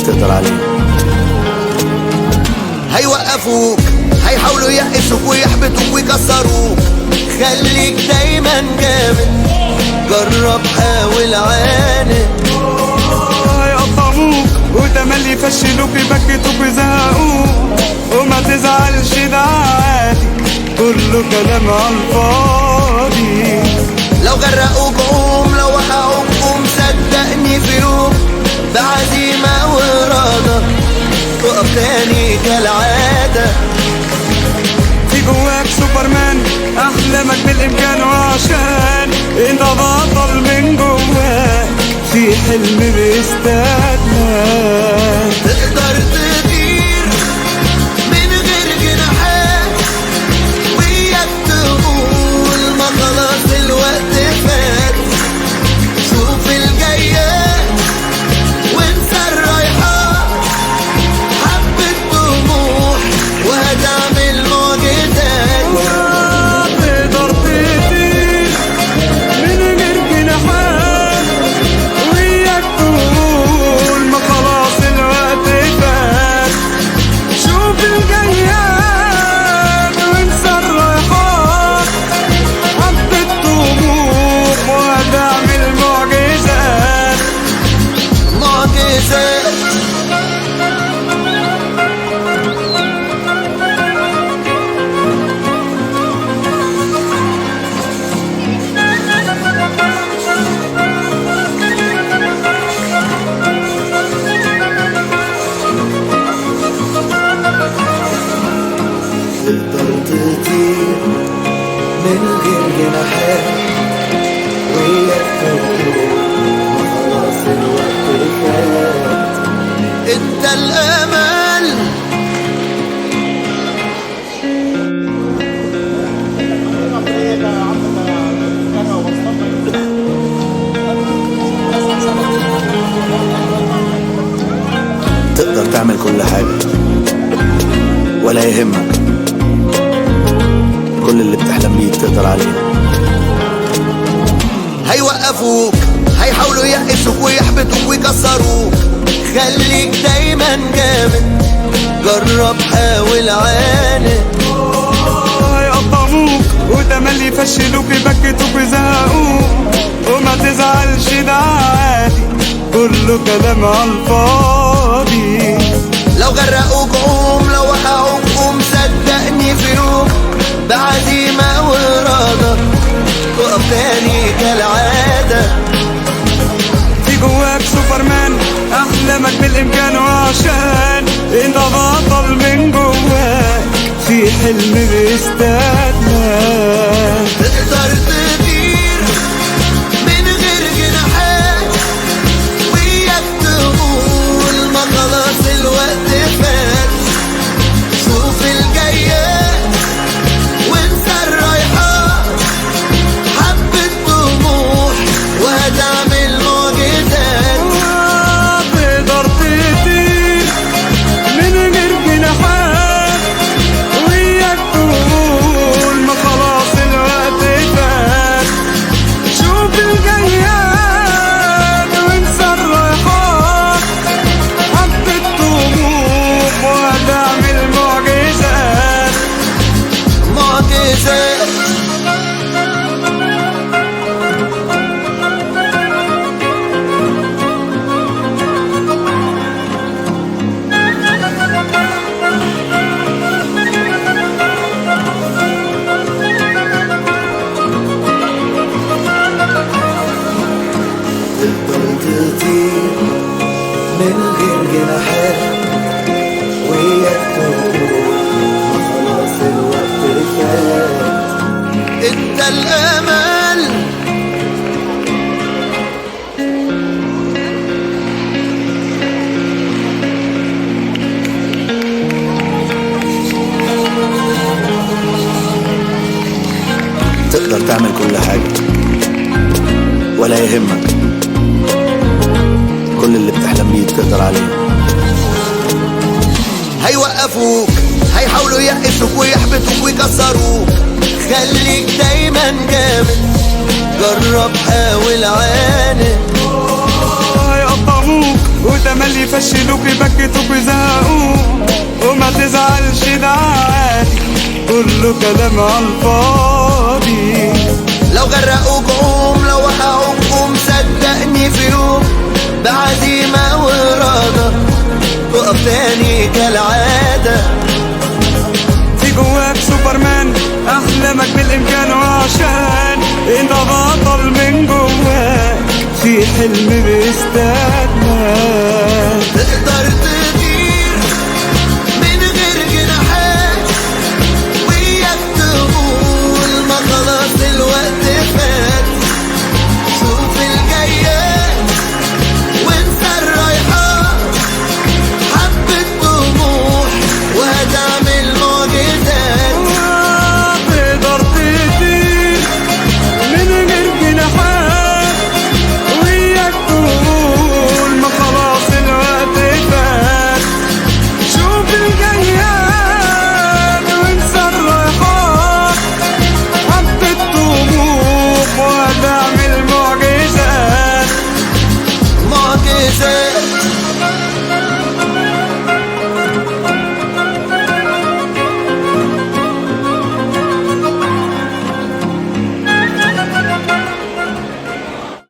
تقدر عليه. هيوقفوك، هيحاولوا يقسوك ويحبطوك ويكسروك، خليك دايما جامد، جرب حاول عاند. هيقطعوك وتملي يفشلوك يبكتوك ويزهقوك، وما تزعلش ده عادي، كله كلام عالفاضي. لو غرقوك قوم، لو وقعوك قوم، صدقني في يوم بعزيمة وإرادة تقف تاني كالعادة. في جواك سوبرمان، أحلامك بالإمكان، وعشان انت بطل من جواك في حلم بيستناك. تقدر تطير من غير جناحات، وياك تقول ما خلاص الوقت فات. شوف الجايات وانسى الرايحات، حبة طموح وهتعمل معجزات. تقدر تطير من غير جناحات، وياك تقول ما خلاص الوقت فات. شوف الجايات وانسى الرايحات، حبة طموح وهتعمل معجزات. معجزات. تقدر تطير من غير جناحات، وياك تقول ما خلاص الوقت فات. انت الامل. تقدر تعمل كل حاجة ولا يهمك، كل اللي بتحلم بيه تقدر عليه. هيوقفوك، هيحاولوا يقسوك ويحبطوك ويكسروك، خليك دايما جامد، جرب حاول عاند. هيقطعوك وتملي يفشلوك يبكتوك ويزهقوك، وما تزعلش ده عادي، كله كلام عالفاضي. لو غرقوك قوم، لو وقعوك قوم، صدقني في يوم بعزيمة وإرادة تقف تاني كالعادة. في جواك سوبرمان، أحلامك بالإمكان، وعشان انت بطل من جواك في حلم بيستناك. تقدر تطير من غير جناحات، وياك تقول ما خلاص الوقت فات. شوف الجايات وانسى الرايحات، حبة طموح وهتعمل معجزات. تقدر تطير من غير جناحات، وياك تقول ما خلاص الوقت فات. شوف الجايات وانسى الرايحات، حبة طموح وهتعمل معجزات. معجزات. تقدر تطير من غير جناحات، وياك تقول ما خلاص الوقت فات. انت الامل. تقدر تعمل كل حاجة ولا يهمك، كل اللي بتحلم بيه تقدر عليه. هيوقفوك، هيحاولوا يقسوك ويحبطوك ويكسروك، خليك دايما جامد، جرب حاول عاند. هيقطعوك وتملي يفشلوك كله كلام عالفاضي. لو غرقوك قوم، لو وقعوك قوم، صدقني في يوم بعزيمة وإرادة تقف تاني كالعادة. في جواك سوبرمان، احلامك بالامكان، وعشان انت بطل من جواك في حلم بيستاهل.